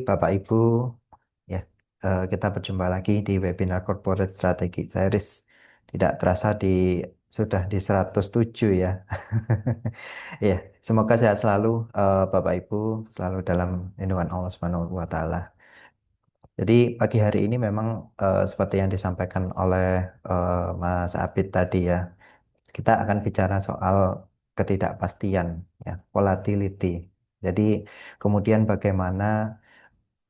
Bapak Ibu. Ya, kita berjumpa lagi di webinar Corporate Strategy Series. Tidak terasa sudah di 107 ya. Ya, semoga sehat selalu Bapak Ibu, selalu dalam lindungan Allah Subhanahu wa taala. Jadi pagi hari ini memang seperti yang disampaikan oleh Mas Abid tadi ya, kita akan bicara soal ketidakpastian ya, volatility. Jadi kemudian bagaimana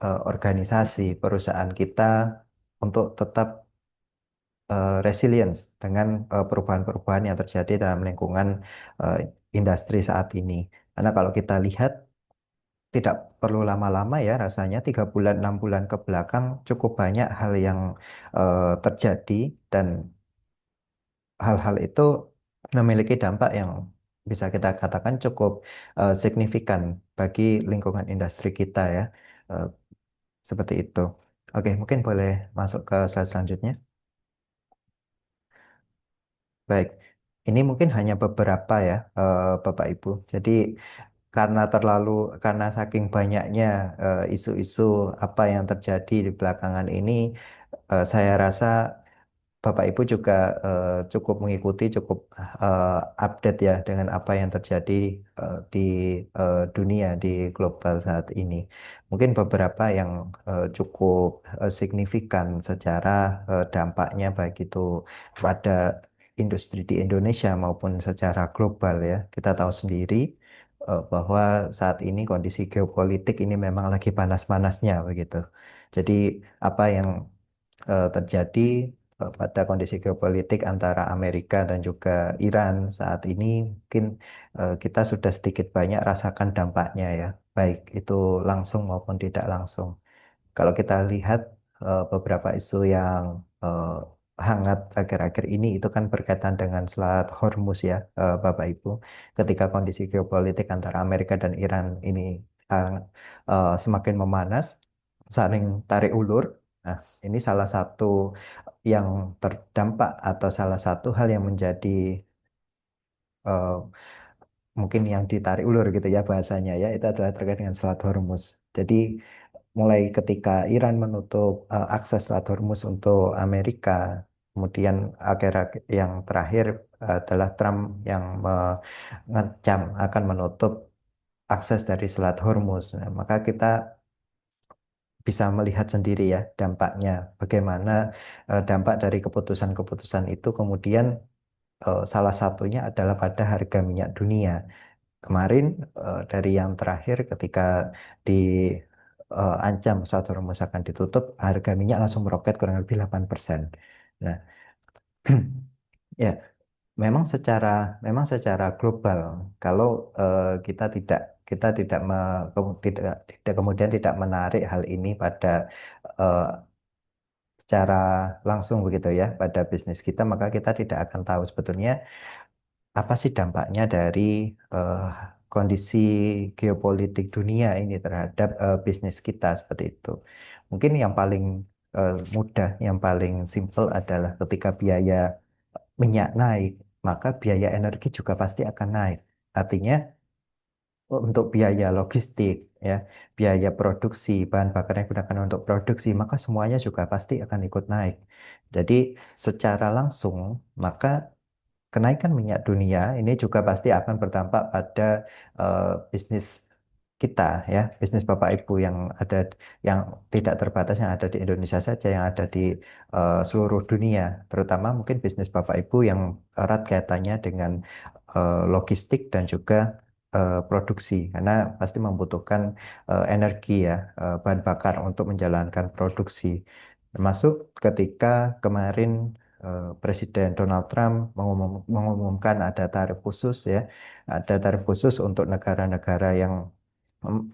organisasi perusahaan kita untuk tetap resilience dengan perubahan-perubahan yang terjadi dalam lingkungan eh, industri saat ini. Karena kalau kita lihat tidak perlu lama-lama ya rasanya 3 bulan 6 bulan ke belakang cukup banyak hal yang terjadi dan hal-hal itu memiliki dampak yang bisa kita katakan cukup signifikan bagi lingkungan industri kita ya. Eh, Seperti itu. Oke, mungkin boleh masuk ke slide selanjutnya. Baik, ini mungkin hanya beberapa ya, Bapak Ibu. Jadi karena saking banyaknya isu-isu apa yang terjadi di belakangan ini, saya rasa Bapak Ibu juga cukup mengikuti, cukup update ya dengan apa yang terjadi di dunia, di global saat ini. Mungkin beberapa yang cukup signifikan secara dampaknya baik itu pada industri di Indonesia maupun secara global ya. Kita tahu sendiri bahwa saat ini kondisi geopolitik ini memang lagi panas-panasnya begitu. Jadi apa yang terjadi pada kondisi geopolitik antara Amerika dan juga Iran saat ini mungkin kita sudah sedikit banyak rasakan dampaknya ya, baik itu langsung maupun tidak langsung. Kalau kita lihat beberapa isu yang hangat akhir-akhir ini itu kan berkaitan dengan Selat Hormuz ya, Bapak Ibu. Ketika kondisi geopolitik antara Amerika dan Iran ini semakin memanas, saling tarik ulur. Nah, ini salah satu yang terdampak atau salah satu hal yang menjadi eh, mungkin yang ditarik ulur gitu ya bahasanya ya, itu adalah terkait dengan Selat Hormuz. Jadi mulai ketika Iran menutup akses Selat Hormuz untuk Amerika, kemudian akhir yang terakhir adalah Trump yang mengecam akan menutup akses dari Selat Hormuz. Nah, maka kita bisa melihat sendiri ya dampaknya, bagaimana dampak dari keputusan-keputusan itu kemudian salah satunya adalah pada harga minyak dunia. Kemarin dari yang terakhir ketika diancam satu rumus akan ditutup, harga minyak langsung meroket kurang lebih 8%. Nah, ya memang secara global kalau kita tidak kemudian tidak menarik hal ini pada eh, secara langsung begitu ya pada bisnis kita, maka kita tidak akan tahu sebetulnya apa sih dampaknya dari eh, kondisi geopolitik dunia ini terhadap bisnis kita seperti itu. Mungkin yang paling mudah, yang paling simpel adalah ketika biaya minyak naik, maka biaya energi juga pasti akan naik. Artinya untuk biaya logistik, ya, biaya produksi, bahan bakar yang digunakan untuk produksi, maka semuanya juga pasti akan ikut naik. Jadi secara langsung, maka kenaikan minyak dunia ini juga pasti akan berdampak pada bisnis kita ya, bisnis Bapak Ibu yang tidak terbatas yang ada di Indonesia saja, yang ada di seluruh dunia, terutama mungkin bisnis Bapak Ibu yang erat kaitannya dengan logistik dan juga produksi, karena pasti membutuhkan energi ya, bahan bakar untuk menjalankan produksi. Termasuk ketika kemarin Presiden Donald Trump mengumumkan ada tarif khusus ya, ada tarif khusus untuk negara-negara yang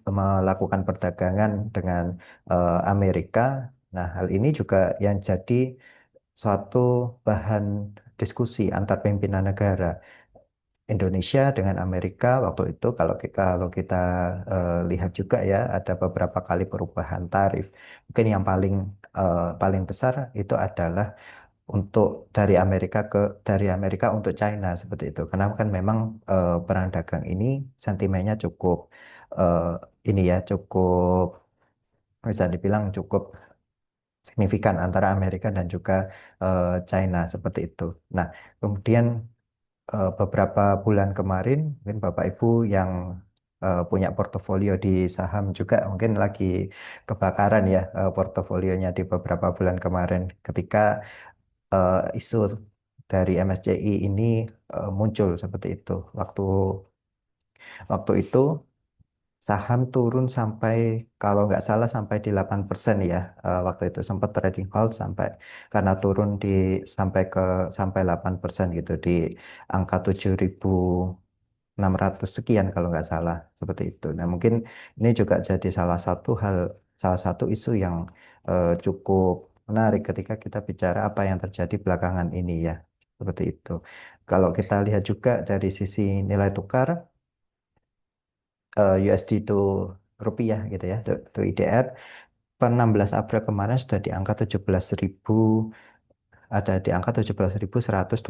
melakukan perdagangan dengan Amerika. Nah, hal ini juga yang jadi suatu bahan diskusi antar pimpinan negara Indonesia dengan Amerika waktu itu. Kalau kita lihat juga ya ada beberapa kali perubahan tarif. Mungkin yang paling besar itu adalah untuk dari Amerika untuk China seperti itu. Karena kan memang perang dagang ini sentimennya cukup ini ya cukup bisa dibilang cukup signifikan antara Amerika dan juga China seperti itu. Nah, kemudian beberapa bulan kemarin mungkin Bapak Ibu yang punya portofolio di saham juga mungkin lagi kebakaran ya portofolionya di beberapa bulan kemarin ketika isu dari MSCI ini muncul seperti itu. Waktu waktu itu saham turun sampai kalau nggak salah sampai di 8% ya. Waktu itu sempat trading halt sampai karena turun di sampai 8% gitu di angka 7.600 sekian kalau nggak salah seperti itu. Nah, mungkin ini juga jadi salah satu isu yang cukup menarik ketika kita bicara apa yang terjadi belakangan ini ya. Seperti itu. Kalau kita lihat juga dari sisi nilai tukar USD to rupiah gitu ya, to IDR per 16 April kemarin sudah di angka 17.000 ada di angka 17.128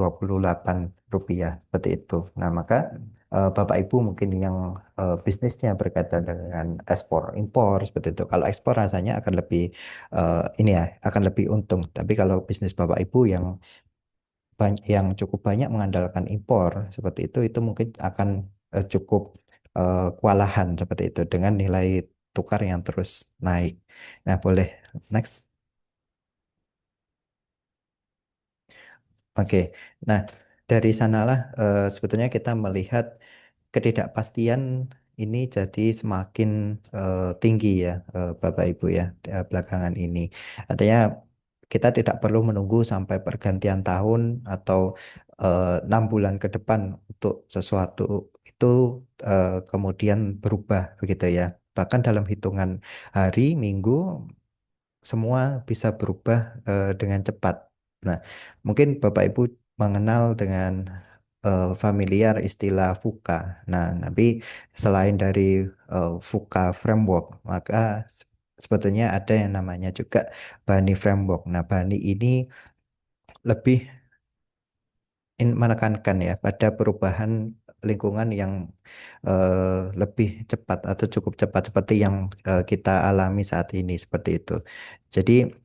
rupiah seperti itu. Nah, maka Bapak Ibu mungkin yang bisnisnya berkaitan dengan ekspor impor seperti itu. Kalau ekspor rasanya akan lebih ini ya akan lebih untung. Tapi kalau bisnis Bapak Ibu yang cukup banyak mengandalkan impor seperti itu mungkin akan cukup kewalahan seperti itu dengan nilai tukar yang terus naik. Nah, boleh next. Oke, nah dari sanalah sebetulnya kita melihat ketidakpastian ini jadi semakin tinggi ya, Bapak Ibu ya, belakangan ini. Artinya kita tidak perlu menunggu sampai pergantian tahun atau 6 bulan ke depan untuk sesuatu itu kemudian berubah begitu ya. Bahkan dalam hitungan hari, minggu, semua bisa berubah dengan cepat. Nah, mungkin Bapak Ibu mengenal dengan familiar istilah VUCA. Nah, tapi selain dari VUCA framework, maka sebetulnya ada yang namanya juga Bani framework. Nah, Bani ini lebih menekankan ya pada perubahan lingkungan yang lebih cepat atau cukup cepat seperti yang kita alami saat ini seperti itu. Jadi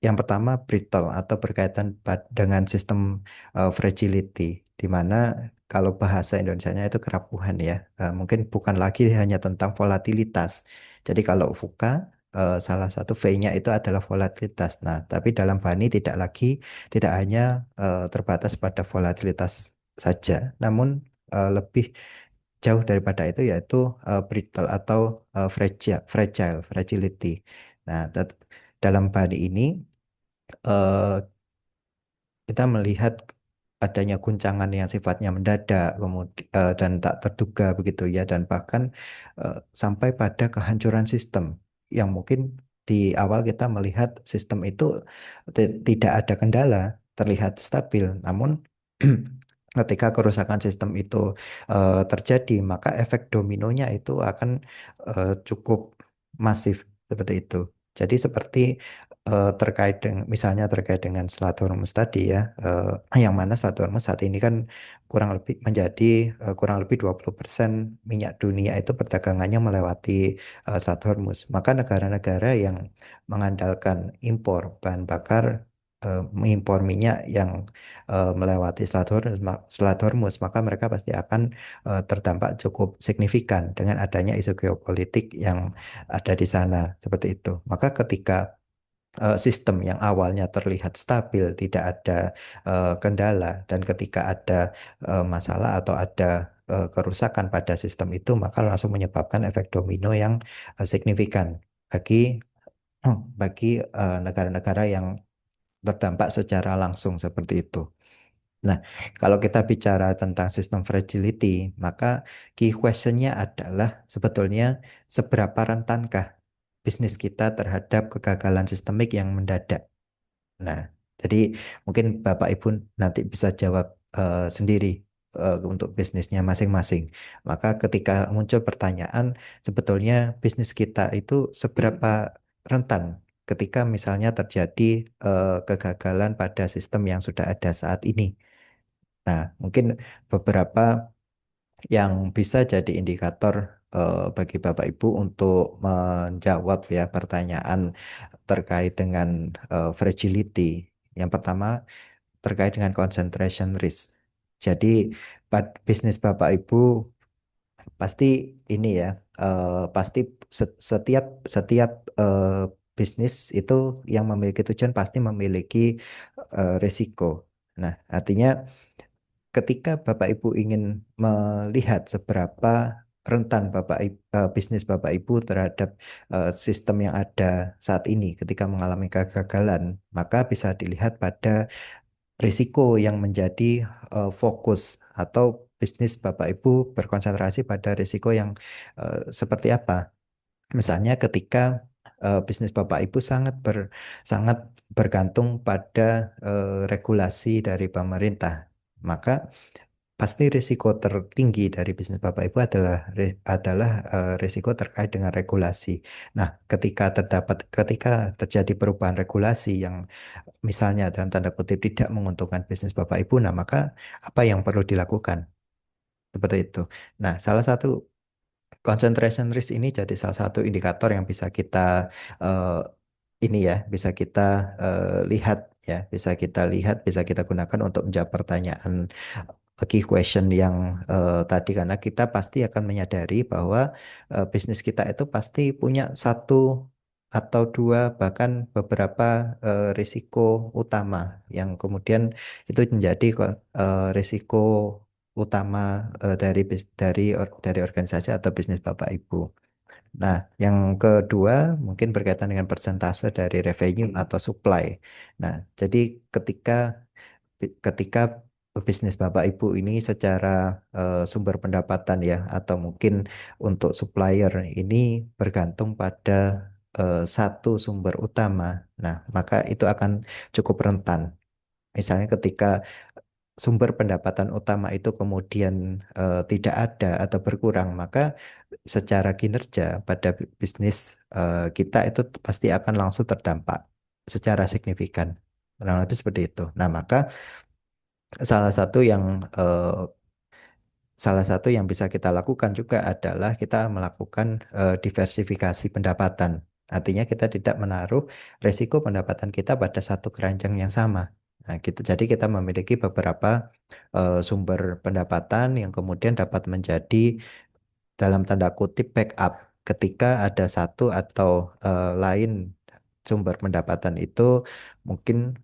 yang pertama brittle atau berkaitan dengan sistem fragility, di mana kalau bahasa Indonesianya itu kerapuhan ya. Mungkin bukan lagi hanya tentang volatilitas. Jadi kalau VUCA salah satu V-nya itu adalah volatilitas. Nah, tapi dalam Bani tidak hanya terbatas pada volatilitas saja, namun lebih jauh daripada itu yaitu brittle atau fragility. Nah, dalam Bani ini eh, kita melihat adanya guncangan yang sifatnya mendadak dan tak terduga begitu ya dan bahkan sampai pada kehancuran sistem yang mungkin di awal kita melihat sistem itu tidak ada kendala, terlihat stabil, namun ketika kerusakan sistem itu terjadi, maka efek dominonya itu akan cukup masif seperti itu. Jadi seperti terkait dengan misalnya terkait dengan selat Hormuz tadi ya, yang mana selat Hormuz saat ini kan kurang lebih 20% minyak dunia itu perdagangannya melewati selat Hormuz. Maka negara-negara yang mengandalkan impor bahan bakar mengimpor minyak yang melewati Selat Hormuz, maka mereka pasti akan terdampak cukup signifikan dengan adanya isu geopolitik yang ada di sana seperti itu. Maka ketika sistem yang awalnya terlihat stabil, tidak ada kendala, dan ketika ada masalah atau ada kerusakan pada sistem itu, maka langsung menyebabkan efek domino yang signifikan bagi bagi negara-negara yang terdampak secara langsung seperti itu. Nah, kalau kita bicara tentang sistem fragility, maka key question-nya adalah sebetulnya seberapa rentankah bisnis kita terhadap kegagalan sistemik yang mendadak. Nah, jadi mungkin Bapak Ibu nanti bisa jawab sendiri untuk bisnisnya masing-masing. Maka ketika muncul pertanyaan, sebetulnya bisnis kita itu seberapa rentan ketika misalnya terjadi kegagalan pada sistem yang sudah ada saat ini. Nah, mungkin beberapa yang bisa jadi indikator bagi Bapak Ibu untuk menjawab ya pertanyaan terkait dengan fragility. Yang pertama terkait dengan concentration risk. Jadi bisnis Bapak Ibu pasti ini ya, pasti setiap setiap bisnis itu yang memiliki tujuan pasti memiliki risiko. Nah, artinya ketika Bapak Ibu ingin melihat seberapa rentan bisnis Bapak Ibu terhadap sistem yang ada saat ini ketika mengalami kegagalan, maka bisa dilihat pada risiko yang menjadi fokus atau bisnis Bapak Ibu berkonsentrasi pada risiko yang seperti apa. Misalnya ketika bisnis Bapak Ibu sangat bergantung pada regulasi dari pemerintah, maka pasti risiko tertinggi dari bisnis Bapak Ibu adalah risiko terkait dengan regulasi. Nah, ketika terjadi perubahan regulasi yang misalnya dalam tanda kutip tidak menguntungkan bisnis Bapak Ibu, nah maka apa yang perlu dilakukan? Seperti itu. Nah, salah satu concentration risk ini jadi salah satu indikator yang bisa kita eh, ini ya, bisa kita lihat ya, bisa kita gunakan untuk menjawab pertanyaan key question yang tadi karena kita pasti akan menyadari bahwa bisnis kita itu pasti punya satu atau dua bahkan beberapa risiko utama yang kemudian itu menjadi risiko utama dari organisasi atau bisnis Bapak Ibu. Nah, yang kedua mungkin berkaitan dengan persentase dari revenue atau supply. Nah, jadi ketika ketika bisnis Bapak Ibu ini secara sumber pendapatan ya atau mungkin untuk supplier ini bergantung pada satu sumber utama. Nah, maka itu akan cukup rentan. Misalnya ketika sumber pendapatan utama itu kemudian tidak ada atau berkurang, maka secara kinerja pada bisnis kita itu pasti akan langsung terdampak secara signifikan. Kurang lebih seperti itu. Nah, maka salah satu yang eh, salah satu yang bisa kita lakukan juga adalah kita melakukan diversifikasi pendapatan. Artinya kita tidak menaruh resiko pendapatan kita pada satu keranjang yang sama. Nah, jadi kita memiliki beberapa sumber pendapatan yang kemudian dapat menjadi dalam tanda kutip backup ketika ada satu atau lain sumber pendapatan itu mungkin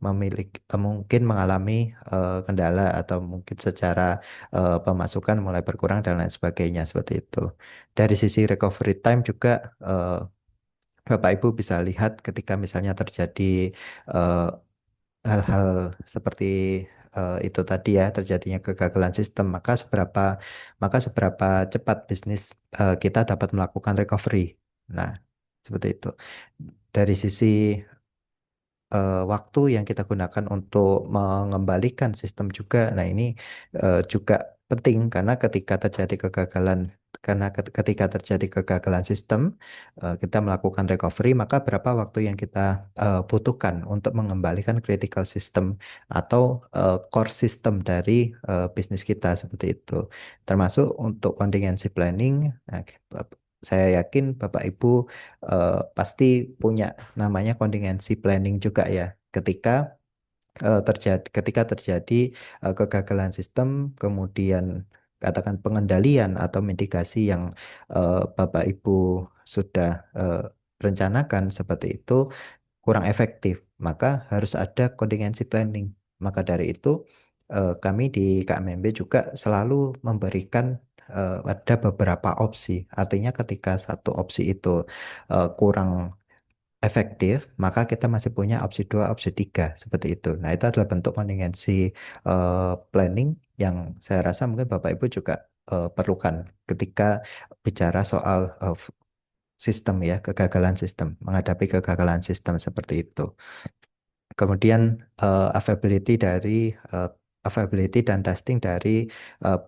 mengalami kendala atau mungkin secara pemasukan mulai berkurang dan lain sebagainya seperti itu. Dari sisi recovery time juga eh, Bapak Ibu bisa lihat ketika misalnya terjadi eh, hal-hal seperti itu tadi ya terjadinya kegagalan sistem maka seberapa cepat bisnis kita dapat melakukan recovery. Nah, seperti itu. Dari sisi waktu yang kita gunakan untuk mengembalikan sistem juga. Nah, ini juga penting karena ketika terjadi kegagalan sistem, kita melakukan recovery, maka berapa waktu yang kita butuhkan untuk mengembalikan critical system atau core system dari bisnis kita seperti itu. Termasuk untuk contingency planning. Nah, saya yakin Bapak Ibu pasti punya namanya contingency planning juga ya. Ketika terjadi kegagalan sistem, kemudian katakan pengendalian atau mitigasi yang Bapak Ibu sudah rencanakan seperti itu kurang efektif, maka harus ada contingency planning. Maka dari itu, kami di KMMB juga selalu memberikan ada beberapa opsi. Artinya ketika satu opsi itu kurang efektif, maka kita masih punya opsi dua, opsi tiga, seperti itu. Nah, itu adalah bentuk contingency planning yang saya rasa mungkin Bapak Ibu juga perlukan ketika bicara soal sistem ya, kegagalan sistem, menghadapi kegagalan sistem seperti itu. Kemudian availability dan testing dari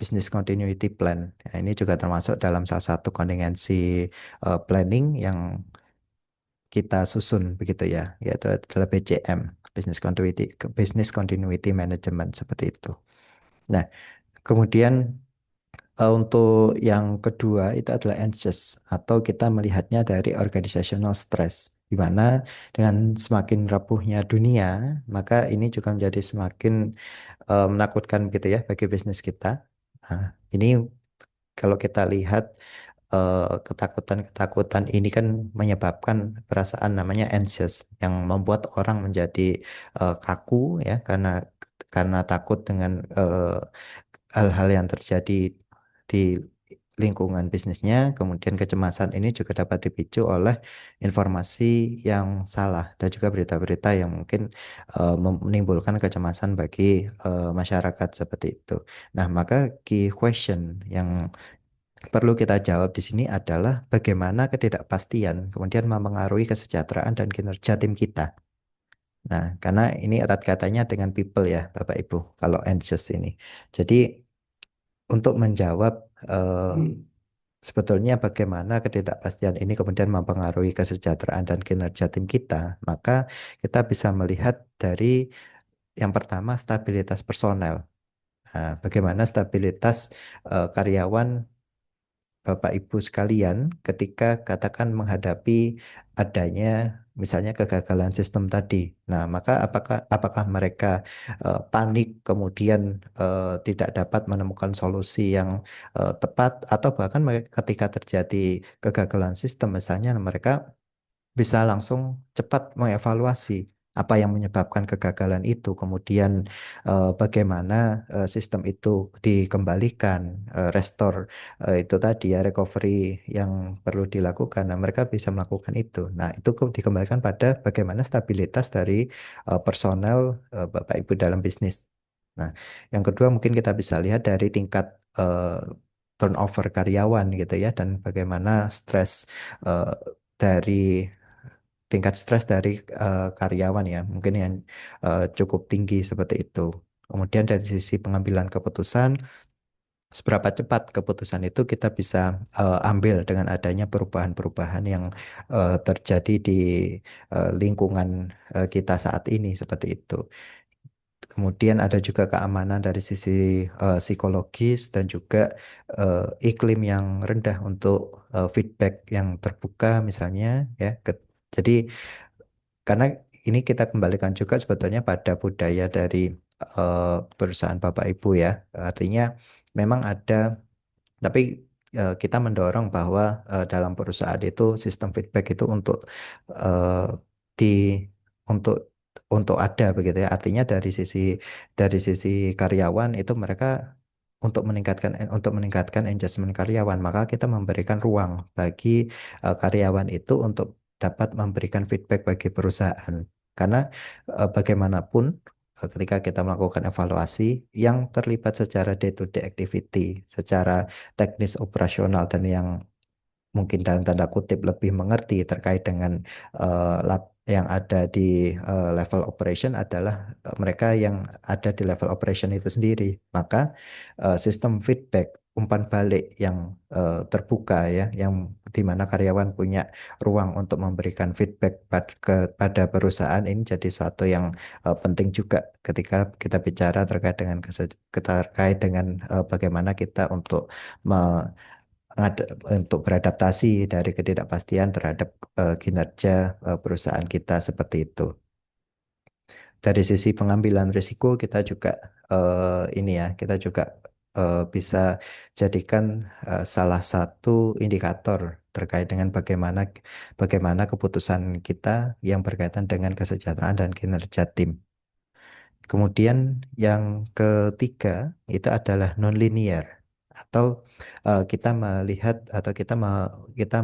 business continuity plan. Nah, ini juga termasuk dalam salah satu contingency planning yang kita susun begitu ya, yaitu adalah BCM, Business Continuity Management seperti itu. Nah, kemudian Untuk yang kedua itu adalah anxious atau kita melihatnya dari organizational stress, di mana dengan semakin rapuhnya dunia, maka ini juga menjadi semakin menakutkan gitu ya bagi bisnis kita. Nah, ini kalau kita lihat ketakutan-ketakutan ini kan menyebabkan perasaan namanya anxious yang membuat orang menjadi kaku ya karena takut dengan hal-hal yang terjadi di lingkungan bisnisnya. Kemudian kecemasan ini juga dapat dipicu oleh informasi yang salah dan juga berita-berita yang mungkin menimbulkan kecemasan bagi masyarakat seperti itu. Nah, maka key question yang perlu kita jawab di sini adalah bagaimana ketidakpastian kemudian mempengaruhi kesejahteraan dan kinerja tim kita. Nah, karena ini erat katanya dengan people ya, Bapak Ibu, kalau anxious ini. Jadi, untuk menjawab sebetulnya bagaimana ketidakpastian ini kemudian mempengaruhi kesejahteraan dan kinerja tim kita, maka kita bisa melihat dari yang pertama stabilitas personel. Nah, bagaimana stabilitas karyawan Bapak Ibu sekalian ketika katakan menghadapi adanya misalnya kegagalan sistem tadi. Nah, maka apakah mereka panik kemudian tidak dapat menemukan solusi yang tepat atau bahkan ketika terjadi kegagalan sistem misalnya mereka bisa langsung cepat mengevaluasi apa yang menyebabkan kegagalan itu, kemudian bagaimana sistem itu dikembalikan, restore itu tadi ya recovery yang perlu dilakukan. Nah, mereka bisa melakukan itu. Nah, itu dikembalikan pada bagaimana stabilitas dari personel Bapak Ibu dalam bisnis. Nah, yang kedua mungkin kita bisa lihat dari tingkat turnover karyawan gitu ya dan bagaimana stres eh, dari tingkat stres dari karyawan ya, mungkin yang cukup tinggi seperti itu. Kemudian dari sisi pengambilan keputusan, seberapa cepat keputusan itu kita bisa ambil dengan adanya perubahan-perubahan yang terjadi di lingkungan kita saat ini seperti itu. Kemudian ada juga keamanan dari sisi psikologis dan juga iklim yang rendah untuk feedback yang terbuka misalnya ya. Jadi karena ini kita kembalikan juga sebetulnya pada budaya dari perusahaan Bapak Ibu ya. Artinya memang ada, tapi kita mendorong bahwa dalam perusahaan itu sistem feedback itu eh, di untuk ada begitu ya. Artinya dari sisi karyawan itu mereka untuk meningkatkan engagement karyawan, maka kita memberikan ruang bagi karyawan itu untuk dapat memberikan feedback bagi perusahaan. Karena bagaimanapun ketika kita melakukan evaluasi yang terlibat secara day-to-day activity, secara teknis operasional dan yang mungkin dalam tanda kutip lebih mengerti terkait dengan yang ada di level operation adalah mereka yang ada di level operation itu sendiri. Maka sistem feedback umpan balik yang terbuka ya, yang di mana karyawan punya ruang untuk memberikan feedback kepada perusahaan ini jadi suatu yang penting juga ketika kita bicara terkait dengan terkait dengan bagaimana kita untuk untuk beradaptasi dari ketidakpastian terhadap kinerja perusahaan kita seperti itu. Dari sisi pengambilan risiko kita juga ini ya, kita juga bisa jadikan salah satu indikator terkait dengan bagaimana keputusan kita yang berkaitan dengan kesejahteraan dan kinerja tim. Kemudian yang ketiga itu adalah nonlinear atau kita melihat atau kita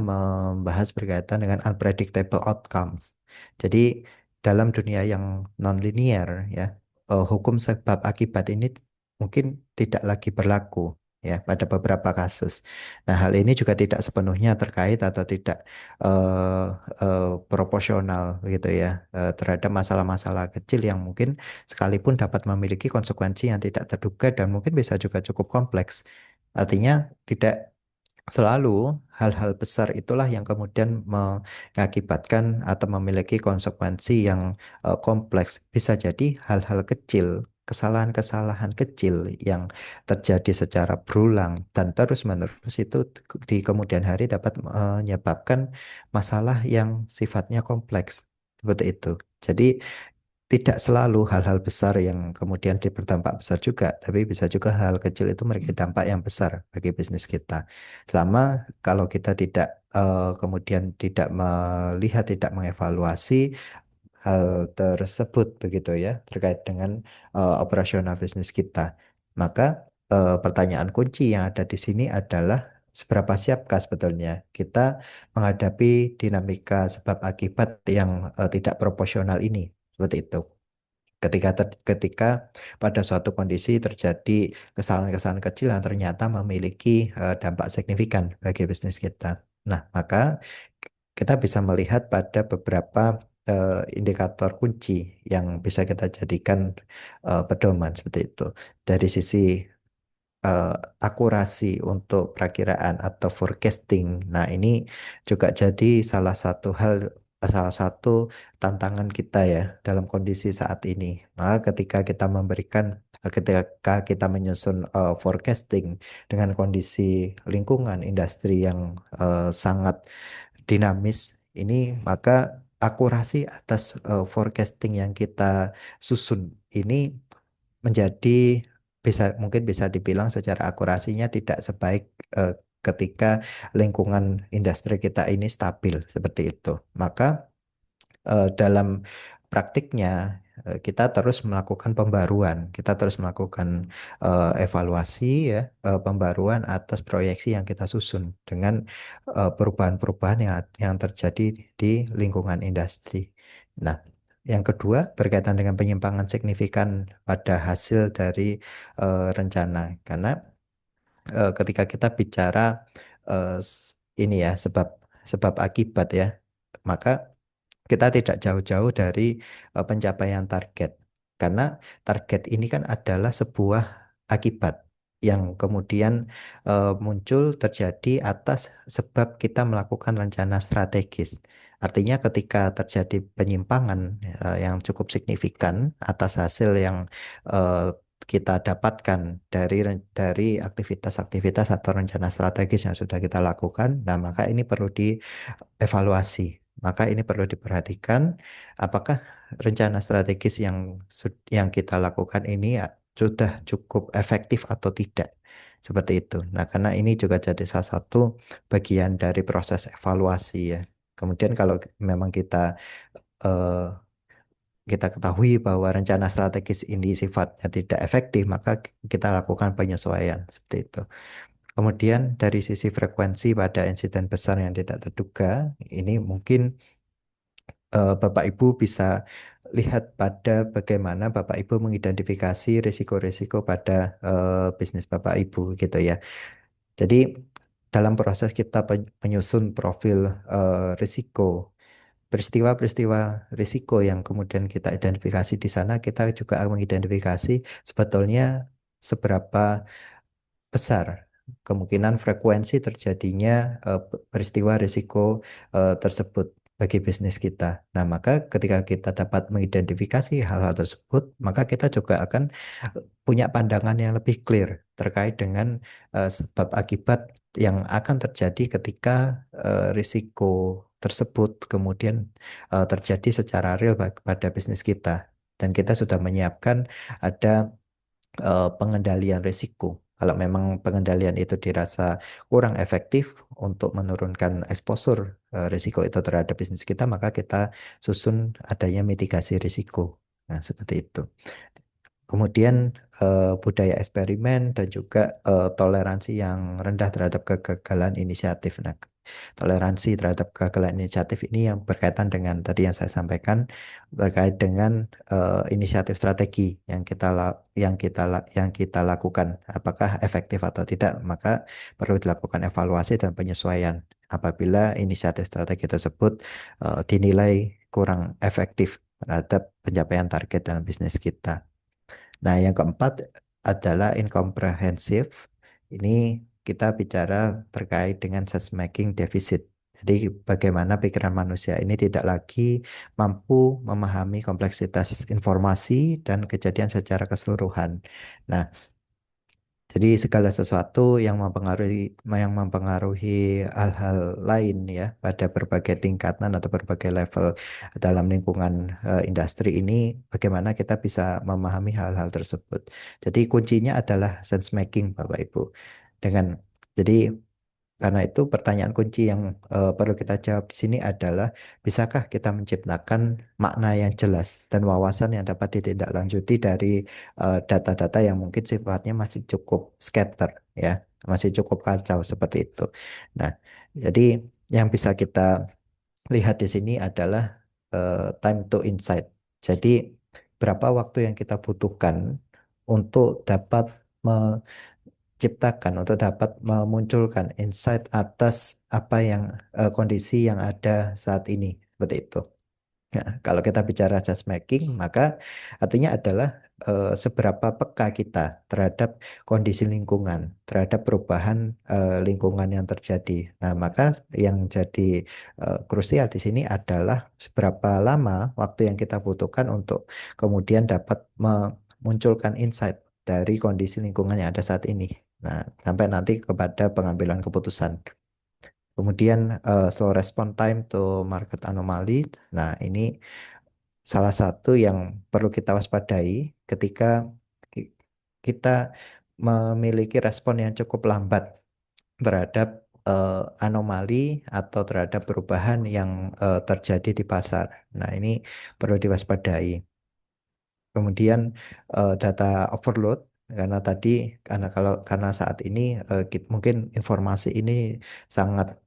membahas berkaitan dengan unpredictable outcomes. Jadi dalam dunia yang nonlinear ya hukum sebab akibat ini mungkin tidak lagi berlaku ya pada beberapa kasus. Nah, hal ini juga tidak sepenuhnya terkait atau tidak eh, proporsional gitu ya terhadap masalah-masalah kecil yang mungkin sekalipun dapat memiliki konsekuensi yang tidak terduga dan mungkin bisa juga cukup kompleks. Artinya tidak selalu hal-hal besar itulah yang kemudian mengakibatkan atau memiliki konsekuensi yang kompleks. Bisa jadi hal-hal kecil kesalahan-kesalahan kecil yang terjadi secara berulang dan terus-menerus itu di kemudian hari dapat menyebabkan masalah yang sifatnya kompleks seperti itu. Jadi tidak selalu hal-hal besar yang kemudian berdampak besar juga, tapi bisa juga hal kecil itu memiliki dampak yang besar bagi bisnis kita. Selama kalau kita tidak kemudian tidak melihat, tidak mengevaluasi hal tersebut begitu ya terkait dengan operasional bisnis kita, maka pertanyaan kunci yang ada di sini adalah seberapa siapkah sebetulnya kita menghadapi dinamika sebab akibat yang tidak proporsional ini, seperti itu. Ketika pada suatu kondisi terjadi kesalahan-kesalahan kecil yang ternyata memiliki dampak signifikan bagi bisnis kita. Nah, maka kita bisa melihat pada beberapa indikator kunci yang bisa kita jadikan pedoman seperti itu. Dari sisi eh, akurasi untuk perakiraan atau forecasting. Nah, ini juga jadi salah satu tantangan kita ya dalam kondisi saat ini. Maka ketika kita menyusun forecasting dengan kondisi lingkungan industri yang sangat dinamis ini, maka akurasi atas forecasting yang kita susun ini menjadi mungkin bisa dibilang secara akurasinya tidak sebaik ketika lingkungan industri kita ini stabil seperti itu. Maka dalam praktiknya kita terus melakukan pembaruan, kita terus melakukan evaluasi ya, pembaruan atas proyeksi yang kita susun dengan perubahan-perubahan yang terjadi di lingkungan industri. Nah, yang kedua berkaitan dengan penyimpangan signifikan pada hasil dari rencana, karena ketika kita bicara ini ya sebab akibat ya, maka kita tidak jauh-jauh dari pencapaian target. Karena target ini kan adalah sebuah akibat yang kemudian muncul terjadi atas sebab kita melakukan rencana strategis. Artinya ketika terjadi penyimpangan yang cukup signifikan atas hasil yang eh, kita dapatkan dari aktivitas-aktivitas atau rencana strategis yang sudah kita lakukan, nah maka ini perlu dievaluasi. Maka ini perlu diperhatikan apakah rencana strategis yang kita lakukan ini ya, sudah cukup efektif atau tidak. Seperti itu. Nah, karena ini juga jadi salah satu bagian dari proses evaluasi ya. Kemudian kalau memang eh, kita ketahui bahwa rencana strategis ini sifatnya tidak efektif, maka kita lakukan penyesuaian seperti itu. Kemudian dari sisi frekuensi pada insiden besar yang tidak terduga, ini mungkin Bapak Ibu bisa lihat pada bagaimana Bapak Ibu mengidentifikasi risiko-risiko pada bisnis Bapak Ibu gitu ya. Jadi dalam proses kita menyusun profil risiko, peristiwa-peristiwa risiko yang kemudian kita identifikasi di sana, kita juga mengidentifikasi sebetulnya seberapa besar kemungkinan frekuensi terjadinya peristiwa risiko tersebut bagi bisnis kita. Nah, maka ketika kita dapat mengidentifikasi hal-hal tersebut, maka kita juga akan punya pandangan yang lebih clear terkait dengan sebab akibat yang akan terjadi ketika risiko tersebut kemudian terjadi secara real pada bisnis kita. Dan kita sudah menyiapkan ada pengendalian risiko. Kalau memang pengendalian itu dirasa kurang efektif untuk menurunkan eksposur risiko itu terhadap bisnis kita, maka kita susun adanya mitigasi risiko. Nah, seperti itu. Kemudian budaya eksperimen dan juga toleransi yang rendah terhadap kegagalan inisiatif. Nah, toleransi terhadap kegagalan inisiatif ini yang berkaitan dengan tadi yang saya sampaikan terkait dengan inisiatif strategi yang kita lakukan, apakah efektif atau tidak, maka perlu dilakukan evaluasi dan penyesuaian apabila inisiatif strategi tersebut dinilai kurang efektif terhadap pencapaian target dalam bisnis kita. Nah, yang keempat adalah incomprehensive. Ini kita bicara terkait dengan sense making deficit. Jadi bagaimana pikiran manusia ini tidak lagi mampu memahami kompleksitas informasi dan kejadian secara keseluruhan. Nah, jadi segala sesuatu yang mempengaruhi hal-hal lain ya pada berbagai tingkatan atau berbagai level dalam lingkungan industri ini, bagaimana kita bisa memahami hal-hal tersebut. Jadi kuncinya adalah sense making, Bapak Ibu. Dengan jadi karena itu pertanyaan kunci yang perlu kita jawab di sini adalah, bisakah kita menciptakan makna yang jelas dan wawasan yang dapat ditindaklanjuti dari data-data yang mungkin sifatnya masih cukup scatter ya, masih cukup kacau seperti itu. Nah, jadi yang bisa kita lihat di sini adalah time to insight. Jadi berapa waktu yang kita butuhkan untuk dapat ciptakan untuk dapat memunculkan insight atas apa yang kondisi yang ada saat ini seperti itu. Nah, kalau kita bicara just making, maka artinya adalah seberapa peka kita terhadap kondisi lingkungan, terhadap perubahan lingkungan yang terjadi. Nah, maka yang jadi krusial di sini adalah seberapa lama waktu yang kita butuhkan untuk kemudian dapat memunculkan insight dari kondisi lingkungan yang ada saat ini. Nah, sampai nanti kepada pengambilan keputusan. Kemudian slow response time to market anomaly. Nah, ini salah satu yang perlu kita waspadai ketika ki- kita memiliki respon yang cukup lambat terhadap anomali atau terhadap perubahan yang terjadi di pasar. Nah, ini perlu diwaspadai. Kemudian data overload, karena tadi karena saat ini mungkin informasi ini sangat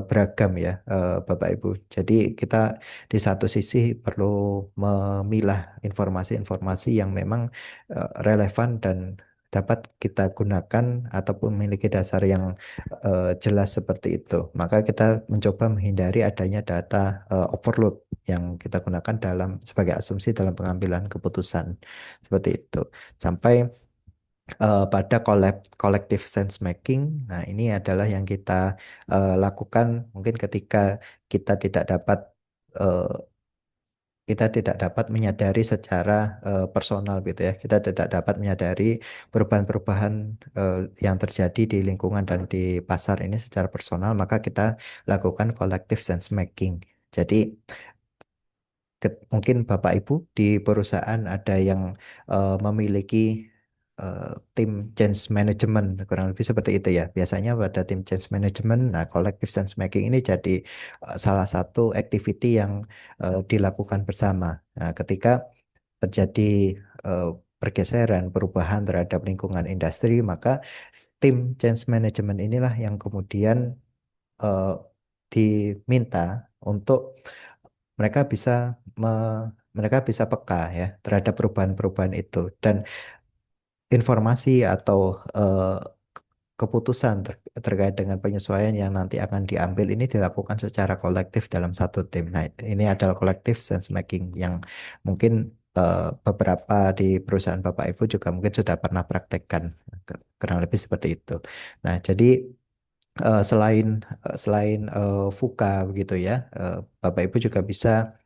beragam ya, Bapak Ibu. Jadi kita di satu sisi perlu memilah informasi-informasi yang memang relevan dan dapat kita gunakan ataupun memiliki dasar yang jelas seperti itu. Maka kita mencoba menghindari adanya data overload yang kita gunakan sebagai asumsi dalam pengambilan keputusan seperti itu. Sampai pada collective sense making. Nah, ini adalah yang kita lakukan mungkin ketika kita tidak dapat eh, kita tidak dapat menyadari secara personal gitu ya. Kita tidak dapat menyadari perubahan-perubahan yang terjadi di lingkungan dan di pasar ini secara personal, maka kita lakukan collective sense making. Jadi mungkin Bapak Ibu di perusahaan ada yang memiliki eh, tim change management, kurang lebih seperti itu ya. Biasanya pada tim change management, nah collective sense making ini jadi salah satu activity yang dilakukan bersama. Nah, ketika terjadi eh, pergeseran, perubahan terhadap lingkungan industri, maka tim change management inilah yang kemudian eh, diminta untuk mereka bisa mereka bisa peka ya terhadap perubahan-perubahan itu, dan informasi atau keputusan terkait dengan penyesuaian yang nanti akan diambil ini dilakukan secara kolektif dalam satu tim. Nah, ini adalah collective sense making yang mungkin beberapa di perusahaan Bapak Ibu juga mungkin sudah pernah praktekkan, kurang lebih seperti itu. Nah, jadi selain VUCA begitu ya, Bapak Ibu juga bisa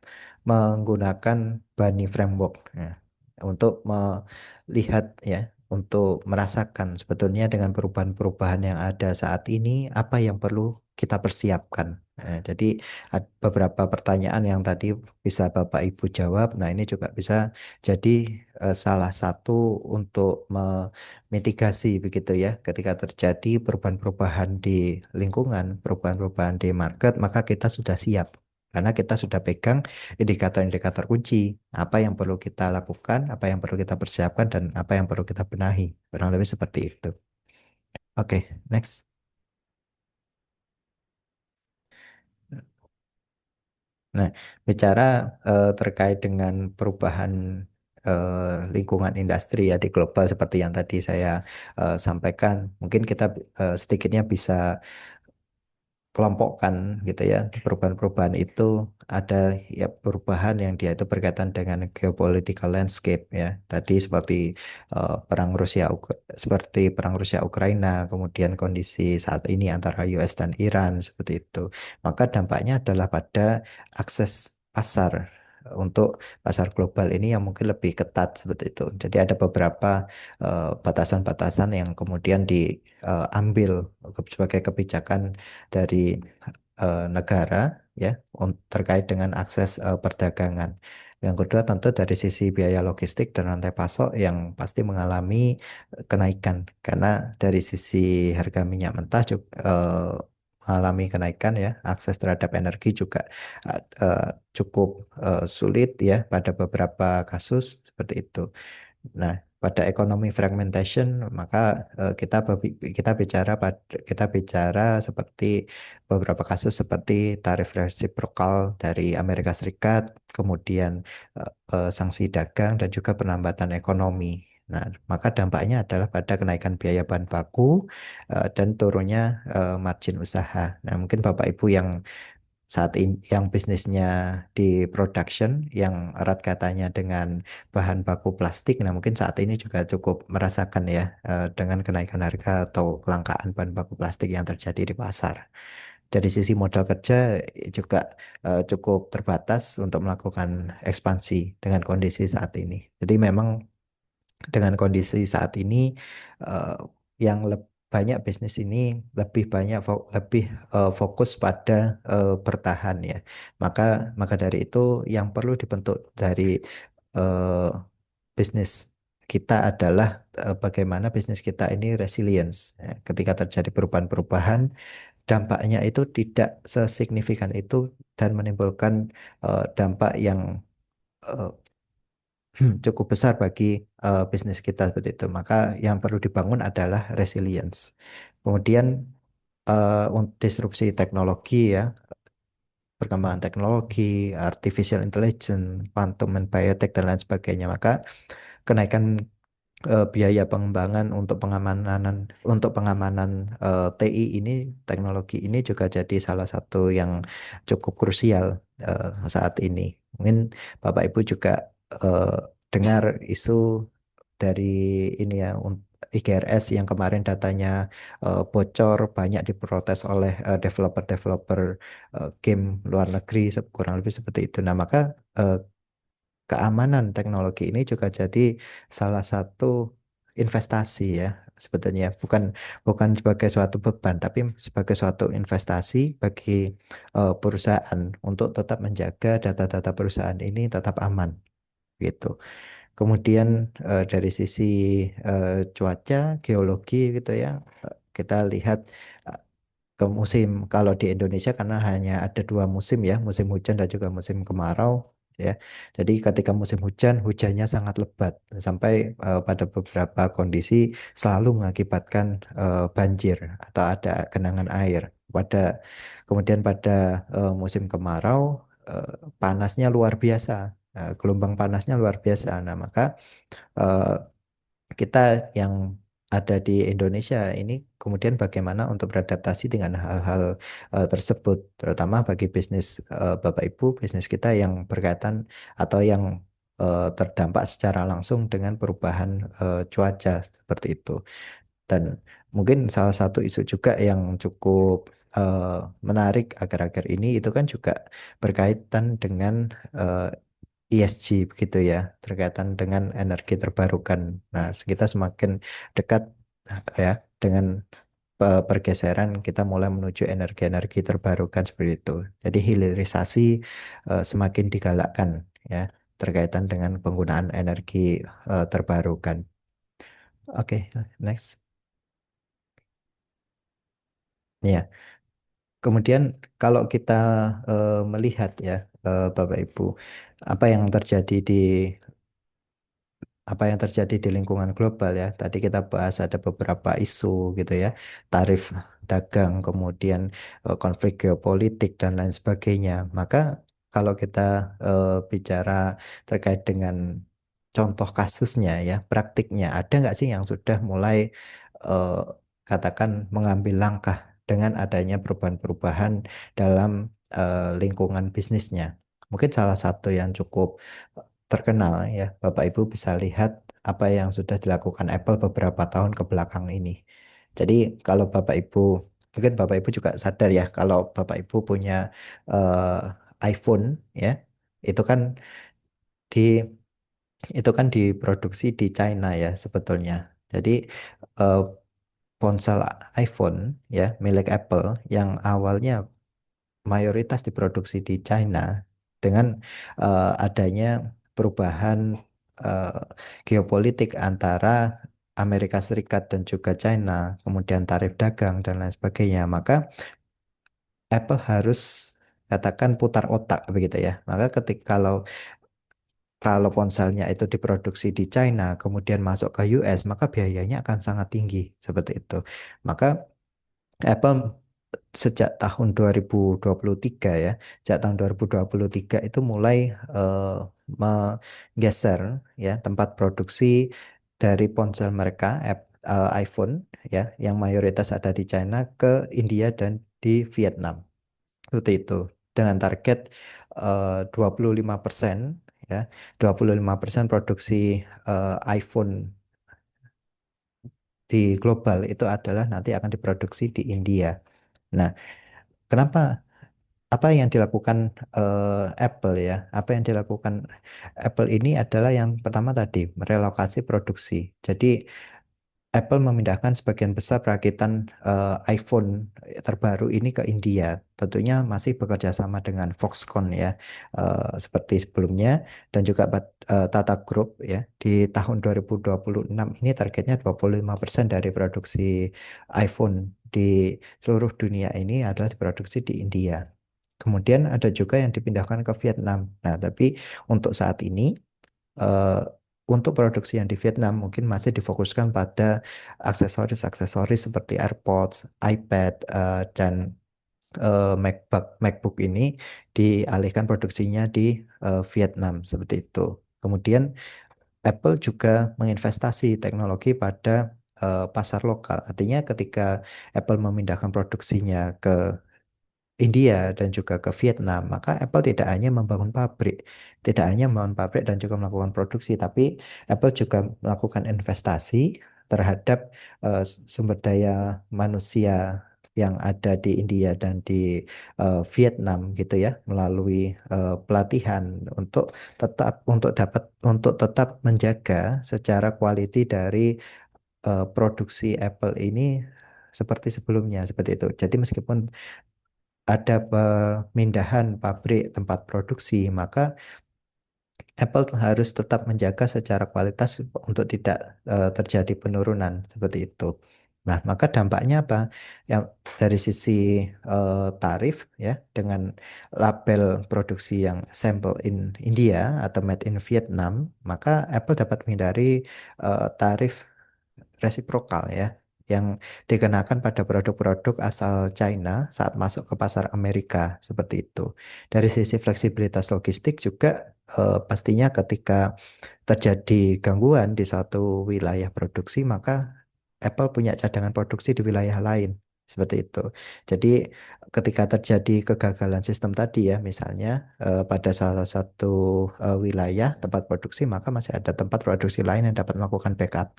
menggunakan Bunny Framework ya, untuk melihat ya, untuk merasakan sebetulnya dengan perubahan-perubahan yang ada saat ini apa yang perlu kita persiapkan. Nah, jadi beberapa pertanyaan yang tadi bisa Bapak Ibu jawab. Nah, ini juga bisa jadi salah satu untuk mitigasi begitu ya. Ketika terjadi perubahan-perubahan di lingkungan, perubahan-perubahan di market, maka kita sudah siap. Karena kita sudah pegang indikator-indikator kunci, apa yang perlu kita lakukan, apa yang perlu kita persiapkan, dan apa yang perlu kita benahi. Kurang lebih seperti itu. Oke, next. Nah, bicara terkait dengan perubahan lingkungan industri ya di global seperti yang tadi saya sampaikan, mungkin kita sedikitnya bisa kelompokkan gitu ya. Perubahan-perubahan itu ada ya perubahan yang dia itu berkaitan dengan geopolitical landscape ya. Tadi seperti seperti perang Rusia Ukraina, kemudian kondisi saat ini antara US dan Iran seperti itu. Maka dampaknya adalah pada akses pasar untuk pasar global ini yang mungkin lebih ketat seperti itu. Jadi ada beberapa batasan-batasan yang kemudian diambil sebagai kebijakan dari negara ya terkait dengan akses perdagangan. Yang kedua tentu dari sisi biaya logistik dan rantai pasok yang pasti mengalami kenaikan karena dari sisi harga minyak mentah juga mengalami kenaikan ya. Akses terhadap energi juga cukup sulit ya pada beberapa kasus seperti itu. Nah, pada ekonomi fragmentation, maka kita bicara seperti beberapa kasus seperti tarif resiprokal dari Amerika Serikat, kemudian sanksi dagang dan juga penambatan ekonomi. Nah, maka dampaknya adalah pada kenaikan biaya bahan baku dan turunnya margin usaha. Nah, mungkin Bapak Ibu yang saat ini yang bisnisnya di production yang erat katanya dengan bahan baku plastik. Nah, mungkin saat ini juga cukup merasakan ya dengan kenaikan harga atau kelangkaan bahan baku plastik yang terjadi di pasar. Dari sisi modal kerja juga cukup terbatas untuk melakukan ekspansi dengan kondisi saat ini. Jadi memang dengan kondisi saat ini eh, yang banyak bisnis ini lebih fokus pada bertahan ya. Maka maka dari itu yang perlu dibentuk dari eh, bisnis kita adalah bagaimana bisnis kita ini resilience. Ya. Ketika terjadi perubahan-perubahan, dampaknya itu tidak sesignifikan itu dan menimbulkan dampak yang eh, cukup besar bagi bisnis kita seperti itu. Maka yang perlu dibangun adalah resilience. Kemudian disrupsi teknologi ya, perkembangan teknologi, artificial intelligence, quantum and biotech dan lain sebagainya. Maka kenaikan biaya pengembangan untuk pengamanan TI ini teknologi ini juga jadi salah satu yang cukup krusial saat ini. Mungkin Bapak Ibu juga eh, dengar isu dari ini ya IGRS yang kemarin datanya bocor banyak diprotes oleh developer-developer game luar negeri kurang lebih seperti itu. Nah, maka eh, keamanan teknologi ini juga jadi salah satu investasi ya sebetulnya bukan sebagai suatu beban tapi sebagai suatu investasi bagi perusahaan untuk tetap menjaga data-data perusahaan ini tetap aman gitu. Kemudian dari sisi cuaca, geologi gitu ya, kita lihat eh, ke musim kalau di Indonesia karena hanya ada dua musim ya, musim hujan dan juga musim kemarau ya. Jadi ketika musim hujan, hujannya sangat lebat sampai pada beberapa kondisi selalu mengakibatkan banjir atau ada genangan air. Kemudian pada musim kemarau eh, panasnya luar biasa, gelombang panasnya luar biasa. Nah, maka eh, kita yang ada di Indonesia ini kemudian bagaimana untuk beradaptasi dengan hal-hal tersebut, terutama bagi bisnis Bapak Ibu, bisnis kita yang berkaitan atau yang terdampak secara langsung dengan perubahan cuaca seperti itu. Dan mungkin salah satu isu juga yang cukup menarik akhir-akhir ini itu kan juga berkaitan dengan eh, ESG begitu ya, terkaitan dengan energi terbarukan. Nah, kita semakin dekat ya dengan pergeseran kita mulai menuju energi-energi terbarukan seperti itu. Jadi hilirisasi semakin digalakkan ya, terkaitan dengan penggunaan energi terbarukan. Oke, next. Ya, kemudian kalau kita melihat ya, Bapak Ibu, apa yang terjadi di lingkungan global ya. Tadi kita bahas ada beberapa isu gitu ya, tarif dagang, kemudian konflik geopolitik dan lain sebagainya. Maka kalau kita bicara terkait dengan contoh kasusnya ya, praktiknya ada nggak sih yang sudah mulai eh, katakan mengambil langkah dengan adanya perubahan-perubahan dalam lingkungan bisnisnya. Mungkin salah satu yang cukup terkenal ya, Bapak Ibu bisa lihat apa yang sudah dilakukan Apple beberapa tahun ke belakang ini. Jadi kalau Bapak Ibu, mungkin Bapak Ibu juga sadar ya, kalau Bapak Ibu punya iPhone ya, itu kan di itu kan diproduksi di China ya sebetulnya. Jadi eh, ponsel iPhone ya milik Apple yang awalnya mayoritas diproduksi di China dengan adanya perubahan eh, geopolitik antara Amerika Serikat dan juga China, kemudian tarif dagang dan lain sebagainya, maka Apple harus katakan putar otak begitu ya. Maka ketika kalau ponselnya itu diproduksi di China, kemudian masuk ke US, maka biayanya akan sangat tinggi seperti itu. Maka Apple sejak tahun 2023 ya, sejak tahun 2023 itu mulai eh, menggeser ya tempat produksi dari ponsel mereka, iPhone ya, yang mayoritas ada di China ke India dan di Vietnam. Seperti itu. Dengan target 25% ya, 25% produksi iPhone di global itu adalah nanti akan diproduksi di India. Nah, kenapa apa yang dilakukan Apple ya? Apa yang dilakukan Apple ini adalah yang pertama tadi merelokasi produksi. Jadi Apple memindahkan sebagian besar perakitan iPhone terbaru ini ke India. Tentunya masih bekerja sama dengan Foxconn ya, seperti sebelumnya dan juga Tata Group ya. Di tahun 2026 ini targetnya 25% dari produksi iPhone di seluruh dunia ini adalah diproduksi di India. Kemudian ada juga yang dipindahkan ke Vietnam. Nah, tapi untuk saat ini eh, untuk produksi yang di Vietnam mungkin masih difokuskan pada aksesoris-aksesoris seperti AirPods, iPad, dan MacBook ini dialihkan produksinya di Vietnam seperti itu. Kemudian Apple juga menginvestasi teknologi pada pasar lokal. Artinya ketika Apple memindahkan produksinya ke India dan juga ke Vietnam, maka Apple tidak hanya membangun pabrik, tidak hanya membangun pabrik dan juga melakukan produksi, tapi Apple juga melakukan investasi terhadap sumber daya manusia yang ada di India dan di Vietnam gitu ya, melalui pelatihan untuk untuk tetap menjaga secara quality dari produksi Apple ini seperti sebelumnya seperti itu. Jadi meskipun ada pemindahan pabrik tempat produksi, maka Apple harus tetap menjaga secara kualitas untuk tidak terjadi penurunan seperti itu. Nah, maka dampaknya apa? Yang dari sisi tarif ya dengan label produksi yang Assemble in India atau Made in Vietnam, maka Apple dapat menghindari tarif resiprokal ya yang dikenakan pada produk-produk asal China saat masuk ke pasar Amerika seperti itu. Dari sisi fleksibilitas logistik juga pastinya ketika terjadi gangguan di satu wilayah produksi maka Apple punya cadangan produksi di wilayah lain seperti itu. Jadi ketika terjadi kegagalan sistem tadi ya misalnya pada salah satu wilayah tempat produksi maka masih ada tempat produksi lain yang dapat melakukan backup.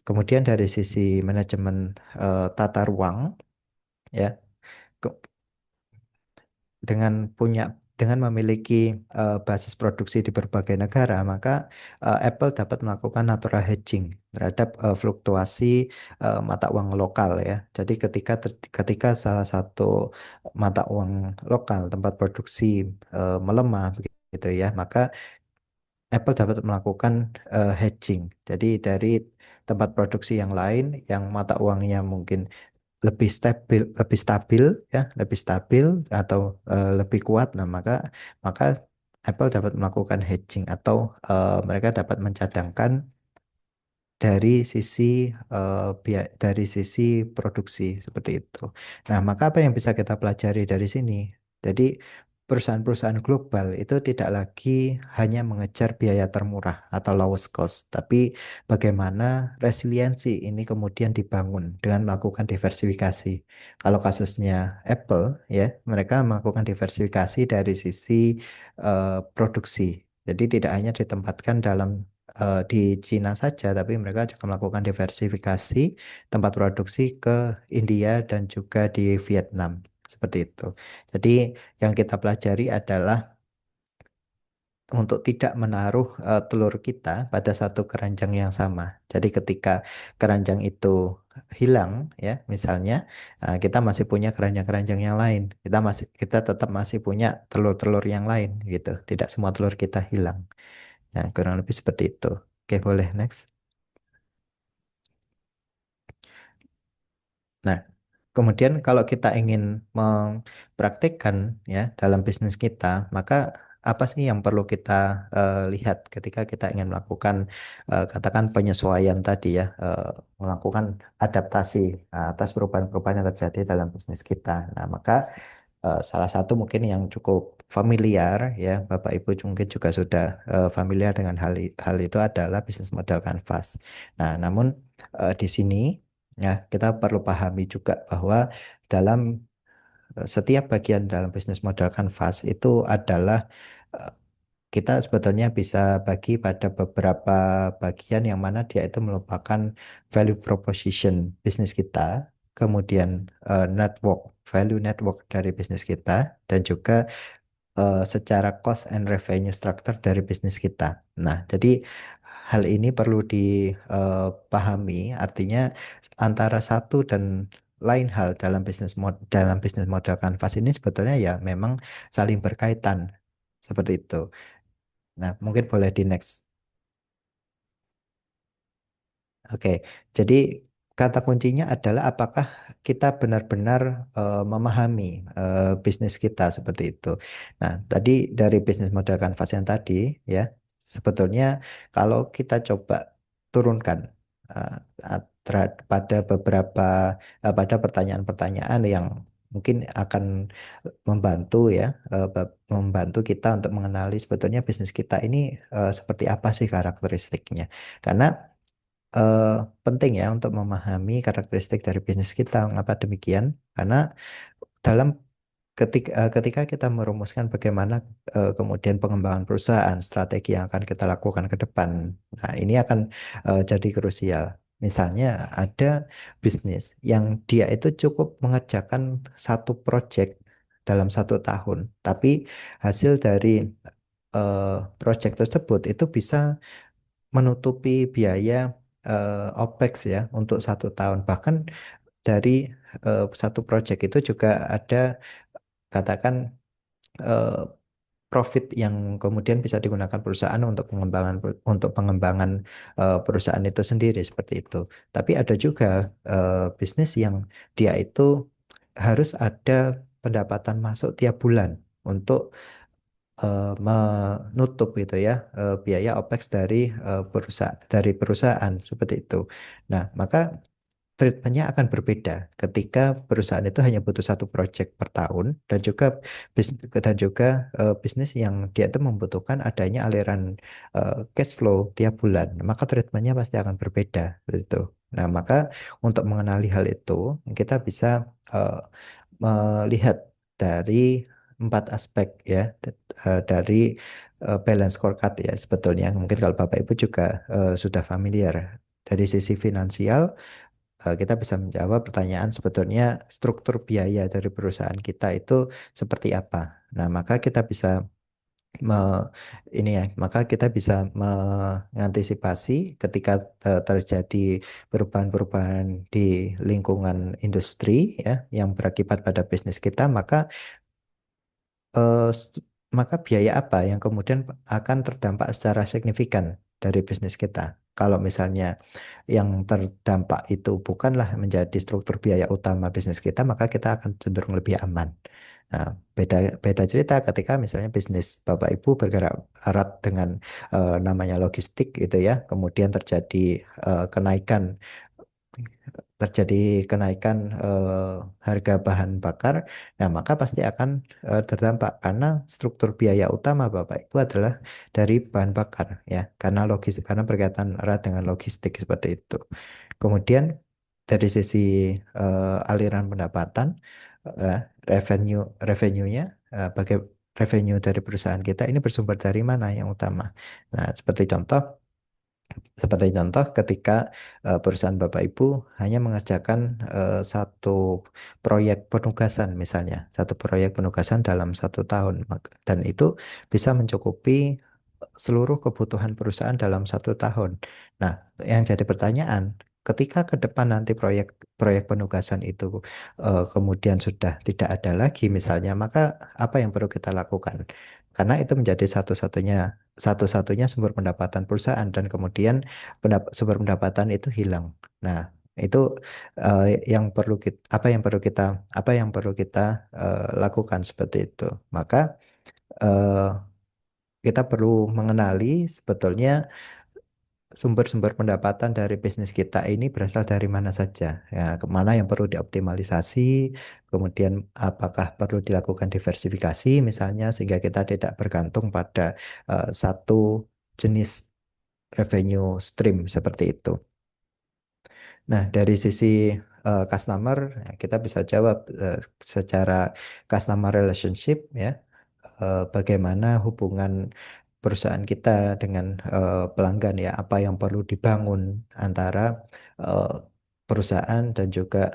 Kemudian dari sisi manajemen tata ruang ya ke- dengan punya dengan memiliki basis produksi di berbagai negara, maka Apple dapat melakukan natural hedging terhadap fluktuasi mata uang lokal ya. Jadi ketika salah satu mata uang lokal tempat produksi melemah begitu ya, maka Apple dapat melakukan hedging. Jadi dari tempat produksi yang lain yang mata uangnya mungkin lebih stabil ya, lebih stabil atau lebih kuat. Nah, maka Apple dapat melakukan hedging atau mereka dapat mencadangkan dari sisi dari sisi produksi seperti itu. Nah, maka apa yang bisa kita pelajari dari sini? Jadi perusahaan-perusahaan global itu tidak lagi hanya mengejar biaya termurah atau lowest cost, tapi bagaimana resiliensi ini kemudian dibangun dengan melakukan diversifikasi. Kalau kasusnya Apple, ya, mereka melakukan diversifikasi dari sisi produksi. Jadi tidak hanya ditempatkan di Cina saja, tapi mereka juga melakukan diversifikasi tempat produksi ke India dan juga di Vietnam. Seperti itu. Jadi yang kita pelajari adalah untuk tidak menaruh telur kita pada satu keranjang yang sama. Jadi ketika keranjang itu hilang, ya, misalnya kita masih punya keranjang-keranjang yang lain. Kita tetap masih punya telur-telur yang lain gitu. Tidak semua telur kita hilang. Ya, kurang lebih seperti itu. Oke, boleh next. Nah, kemudian kalau kita ingin mempraktikkan ya dalam bisnis kita, maka apa sih yang perlu kita lihat ketika kita ingin melakukan katakan penyesuaian tadi ya, melakukan adaptasi atas perubahan-perubahan yang terjadi dalam bisnis kita. Nah, maka salah satu mungkin yang cukup familiar ya, Bapak Ibu mungkin juga sudah familiar dengan hal itu adalah bisnis model kanvas. Nah, namun di sini ya, kita perlu pahami juga bahwa dalam setiap bagian dalam bisnis model kanvas itu adalah eh, kita sebetulnya bisa bagi pada beberapa bagian yang mana dia itu merupakan value proposition bisnis kita, kemudian value network dari bisnis kita, dan juga secara cost and revenue structure dari bisnis kita. Nah, jadi hal ini perlu dipahami, artinya antara satu dan lain hal dalam bisnis model kanvas ini sebetulnya ya memang saling berkaitan seperti itu. Nah, mungkin boleh di next. Oke, jadi kata kuncinya adalah apakah kita benar-benar memahami bisnis kita seperti itu. Nah, tadi dari bisnis model kanvas yang tadi ya, sebetulnya kalau kita coba turunkan eh, pada pada pertanyaan-pertanyaan yang mungkin akan membantu ya, membantu kita untuk mengenali sebetulnya bisnis kita ini seperti apa sih karakteristiknya. Karena eh, penting ya untuk memahami karakteristik dari bisnis kita. Mengapa demikian? Karena dalam ketika kita merumuskan bagaimana kemudian pengembangan perusahaan, strategi yang akan kita lakukan ke depan, nah ini akan jadi krusial. Misalnya ada bisnis yang dia itu cukup mengerjakan satu project dalam 1 tahun, tapi hasil dari project tersebut itu bisa menutupi biaya OPEX ya untuk 1 tahun. Bahkan dari satu project itu juga ada katakan eh, profit yang kemudian bisa digunakan perusahaan untuk pengembangan perusahaan itu sendiri seperti itu. Tapi ada juga bisnis yang dia itu harus ada pendapatan masuk tiap bulan untuk menutup gitu ya biaya OPEX dari perusahaan seperti itu. Nah, maka treatmentnya akan berbeda ketika perusahaan itu hanya butuh satu project per tahun dan juga bisnis yang dia itu membutuhkan adanya aliran cash flow tiap bulan. Maka treatmentnya pasti akan berbeda gitu. Nah, maka untuk mengenali hal itu kita bisa eh, melihat dari 4 aspek ya dari balance scorecard ya sebetulnya mungkin kalau Bapak Ibu juga sudah familiar dari sisi finansial kita bisa menjawab pertanyaan sebetulnya struktur biaya dari perusahaan kita itu seperti apa. Nah, maka kita bisa me, ini ya, maka kita bisa mengantisipasi ketika terjadi perubahan-perubahan di lingkungan industri ya yang berakibat pada bisnis kita, eh, st- maka biaya apa yang kemudian akan terdampak secara signifikan dari bisnis kita. Kalau misalnya yang terdampak itu bukanlah menjadi struktur biaya utama bisnis kita, maka kita akan cenderung lebih aman. Nah, beda beda cerita ketika misalnya bisnis Bapak Ibu bergerak erat dengan namanya logistik gitu ya, kemudian terjadi kenaikan terjadi kenaikan harga bahan bakar, nah maka pasti akan terdampak karena struktur biaya utama Bapak Ibu adalah dari bahan bakar ya, karena berkaitan erat dengan logistik seperti itu. Kemudian dari sisi aliran pendapatan, eh, revenue-nya, bagai revenue dari perusahaan kita ini bersumber dari mana yang utama. Nah, seperti contoh ketika perusahaan Bapak Ibu hanya mengerjakan satu proyek penugasan misalnya, satu proyek penugasan dalam 1 tahun, dan itu bisa mencukupi seluruh kebutuhan perusahaan dalam 1 tahun. Nah, yang jadi pertanyaan, ketika ke depan nanti proyek penugasan itu kemudian sudah tidak ada lagi misalnya, maka apa yang perlu kita lakukan? Karena itu menjadi satu-satunya sumber pendapatan perusahaan dan kemudian sumber pendapatan itu hilang. Nah, itu apa yang perlu kita lakukan seperti itu. Maka eh, kita perlu mengenali sebetulnya sumber-sumber pendapatan dari bisnis kita ini berasal dari mana saja. Ya, kemana yang perlu dioptimalisasi, kemudian apakah perlu dilakukan diversifikasi misalnya sehingga kita tidak bergantung pada satu jenis revenue stream seperti itu. Nah, dari sisi customer, ya, kita bisa jawab secara customer relationship ya, bagaimana hubungan perusahaan kita dengan pelanggan ya, apa yang perlu dibangun antara eh, perusahaan dan juga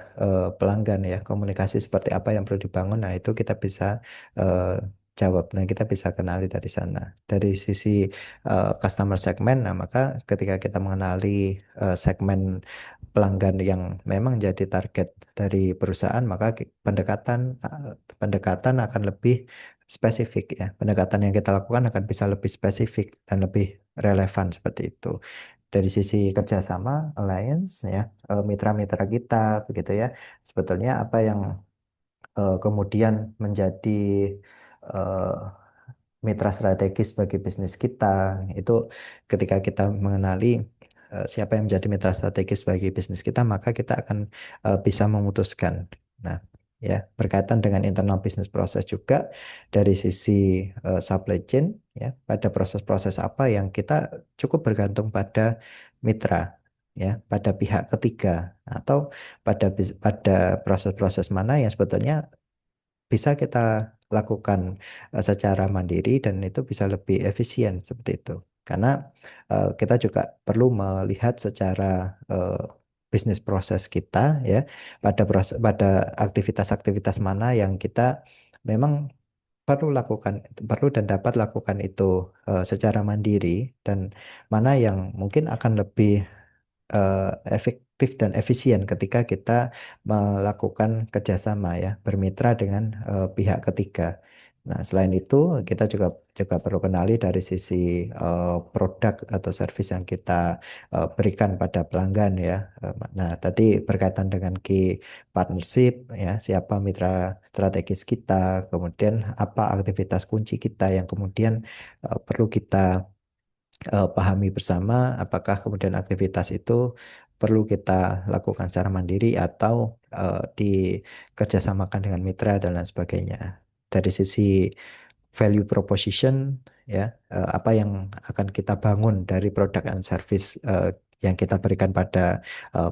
pelanggan ya, komunikasi seperti apa yang perlu dibangun. Nah, itu kita bisa eh, jawab dan kita bisa kenali dari sana. Dari sisi customer segment, nah maka ketika kita mengenali segmen pelanggan yang memang jadi target dari perusahaan, maka pendekatan akan lebih spesifik ya. Pendekatan yang kita lakukan akan bisa lebih spesifik dan lebih relevan seperti itu. Dari sisi kerjasama, alliance ya, mitra-mitra kita begitu ya. Sebetulnya apa yang kemudian menjadi eh, mitra strategis bagi bisnis kita itu ketika kita mengenali siapa yang menjadi mitra strategis bagi bisnis kita, maka kita akan bisa memutuskan. Nah, ya berkaitan dengan internal bisnis proses juga dari sisi supply chain ya, pada proses-proses apa yang kita cukup bergantung pada mitra ya, pada pihak ketiga atau pada proses-proses mana yang sebetulnya bisa kita lakukan secara mandiri dan itu bisa lebih efisien seperti itu. Karena kita juga perlu melihat secara eh, bisnis proses kita ya, pada aktivitas-aktivitas mana yang kita memang perlu dan dapat lakukan itu secara mandiri, dan mana yang mungkin akan lebih eh, efektif dan efisien ketika kita melakukan kerjasama ya, bermitra dengan pihak ketiga. Nah, selain itu kita juga perlu kenali dari sisi produk atau service yang kita berikan pada pelanggan ya. Nah, tadi berkaitan dengan key partnership ya, siapa mitra strategis kita, kemudian apa aktivitas kunci kita yang kemudian perlu kita pahami bersama, apakah kemudian aktivitas itu perlu kita lakukan secara mandiri atau dikerjasamakan dengan mitra dan lain sebagainya. Dari sisi value proposition ya, apa yang akan kita bangun dari produk dan service yang kita berikan pada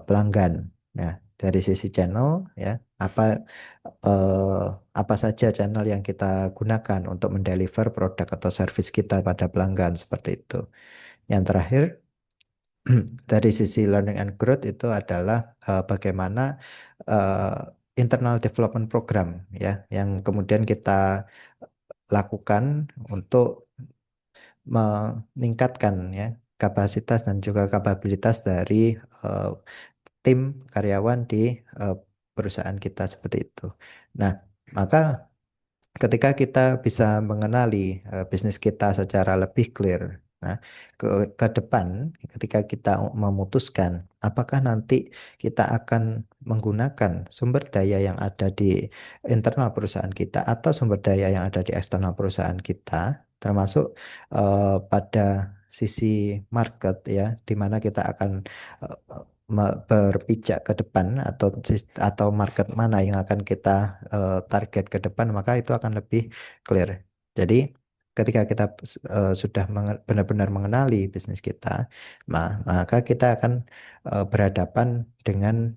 pelanggan. Nah, dari sisi channel ya, apa eh, apa saja channel yang kita gunakan untuk mendeliver produk atau service kita pada pelanggan seperti itu. Yang terakhir, dari sisi learning and growth itu adalah bagaimana eh, internal development program ya, yang kemudian kita lakukan untuk meningkatkan ya kapasitas dan juga kapabilitas dari eh, tim karyawan di eh, perusahaan kita seperti itu. Nah, maka ketika kita bisa mengenali bisnis kita secara lebih clear, nah, ke depan ketika kita memutuskan apakah nanti kita akan menggunakan sumber daya yang ada di internal perusahaan kita atau sumber daya yang ada di eksternal perusahaan kita, termasuk pada sisi market ya, di mana kita akan berpijak ke depan atau market mana yang akan kita target ke depan, maka itu akan lebih clear. Jadi ketika kita sudah benar-benar mengenali bisnis kita, maka kita akan berhadapan dengan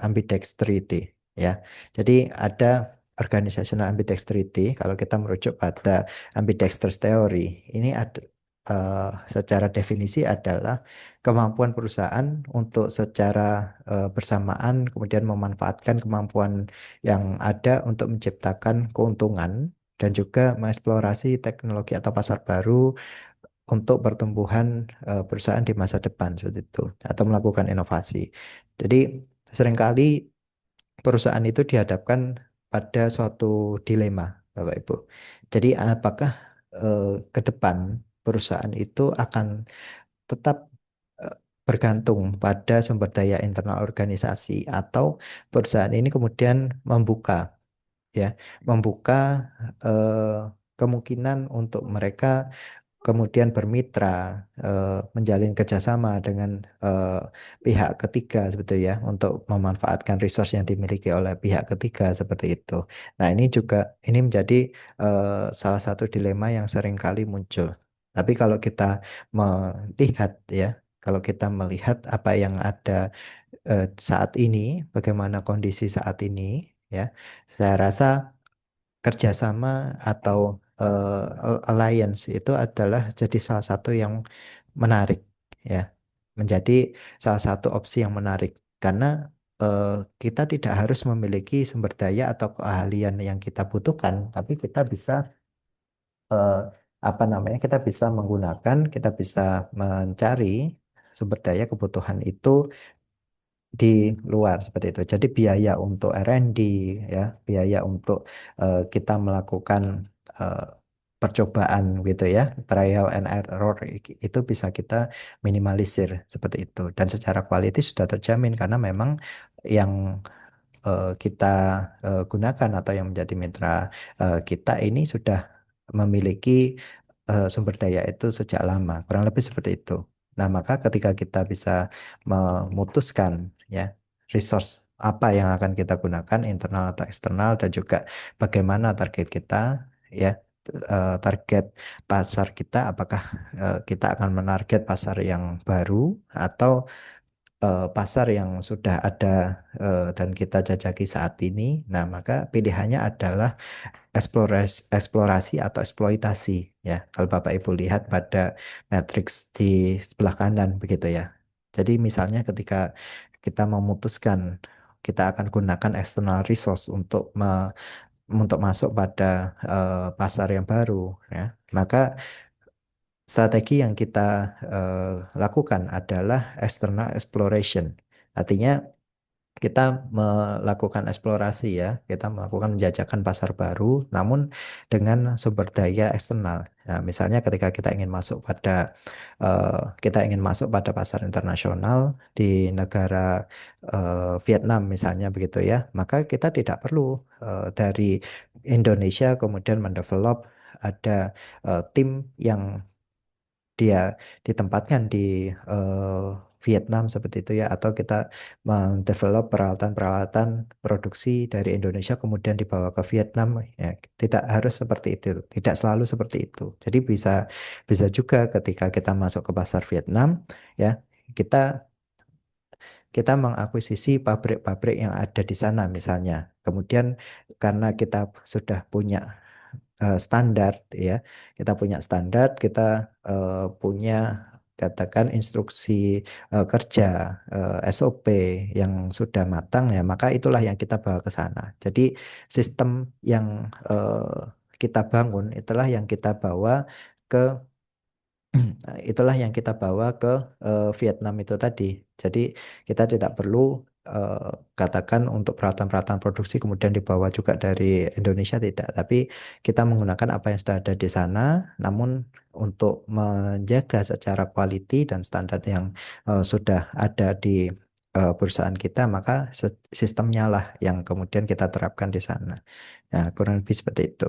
ambidextrity, ya. Jadi ada organizational ambidextrity. Kalau kita merujuk pada ambidextrous theory, ini ada secara definisi adalah kemampuan perusahaan untuk secara bersamaan kemudian memanfaatkan kemampuan yang ada untuk menciptakan keuntungan dan juga mengeksplorasi teknologi atau pasar baru untuk pertumbuhan perusahaan di masa depan seperti itu atau melakukan inovasi. Jadi seringkali perusahaan itu dihadapkan pada suatu dilema, Bapak Ibu. Jadi apakah ke depan perusahaan itu akan tetap eh, bergantung pada sumber daya internal organisasi atau perusahaan ini kemudian membuka, ya, membuka eh, kemungkinan untuk mereka kemudian bermitra, menjalin kerjasama dengan eh, pihak ketiga sebetulnya ya, untuk memanfaatkan resource yang dimiliki oleh pihak ketiga seperti itu. Nah, ini menjadi salah satu dilema yang sering kali muncul. Tapi kalau kita melihat, ya, kalau kita melihat apa yang ada saat ini, bagaimana kondisi saat ini, ya, saya rasa kerjasama atau alliance itu adalah jadi salah satu yang menarik, ya, menjadi salah satu opsi yang menarik karena eh, kita tidak harus memiliki sumber daya atau keahlian yang kita butuhkan, tapi kita bisa eh, apa namanya, kita bisa menggunakan, kita bisa mencari sumber daya kebutuhan itu di luar seperti itu. Jadi biaya untuk R&D, ya, biaya untuk kita melakukan eh, percobaan gitu ya, trial and error itu bisa kita minimalisir seperti itu. Dan secara quality sudah terjamin karena memang yang kita gunakan atau yang menjadi mitra kita ini sudah memiliki sumber daya itu sejak lama, kurang lebih seperti itu. Nah, maka ketika kita bisa memutuskan, ya, resource apa yang akan kita gunakan, internal atau eksternal, dan juga bagaimana target kita, ya, target pasar kita, apakah kita akan menarget pasar yang baru atau pasar yang sudah ada dan kita jajaki saat ini. Nah, maka pilihannya adalah eksplorasi atau eksploitasi, ya. Kalau Bapak Ibu lihat pada matriks di sebelah kanan begitu ya. Jadi misalnya ketika kita memutuskan kita akan gunakan external resource untuk masuk pada pasar yang baru, ya, maka strategi yang kita lakukan adalah external exploration. Artinya kita melakukan eksplorasi, ya, kita melakukan menjajakan pasar baru, namun dengan sumber daya eksternal. Nah, misalnya ketika kita ingin masuk pada pasar internasional di negara Vietnam misalnya begitu ya, maka kita tidak perlu dari Indonesia kemudian mendevelop ada tim yang dia ditempatkan di eh, Vietnam seperti itu ya, atau kita mendevelop peralatan-peralatan produksi dari Indonesia kemudian dibawa ke Vietnam, ya, tidak harus seperti itu, tidak selalu seperti itu. Jadi bisa bisa juga ketika kita masuk ke pasar Vietnam, ya, kita kita mengakuisisi pabrik-pabrik yang ada di sana misalnya. Kemudian karena kita sudah punya standar, ya, kita punya standar, kita punya katakan instruksi kerja, SOP yang sudah matang, ya, maka itulah yang kita bawa ke sana. Jadi sistem yang kita bangun itulah yang kita bawa ke itulah yang kita bawa ke Vietnam itu tadi. Jadi kita tidak perlu katakan untuk peralatan-peralatan produksi kemudian dibawa juga dari Indonesia, tidak. Tapi kita menggunakan apa yang sudah ada di sana, namun untuk menjaga secara quality dan standar yang sudah ada di perusahaan kita, maka sistemnya lah yang kemudian kita terapkan di sana. Nah, kurang lebih seperti itu.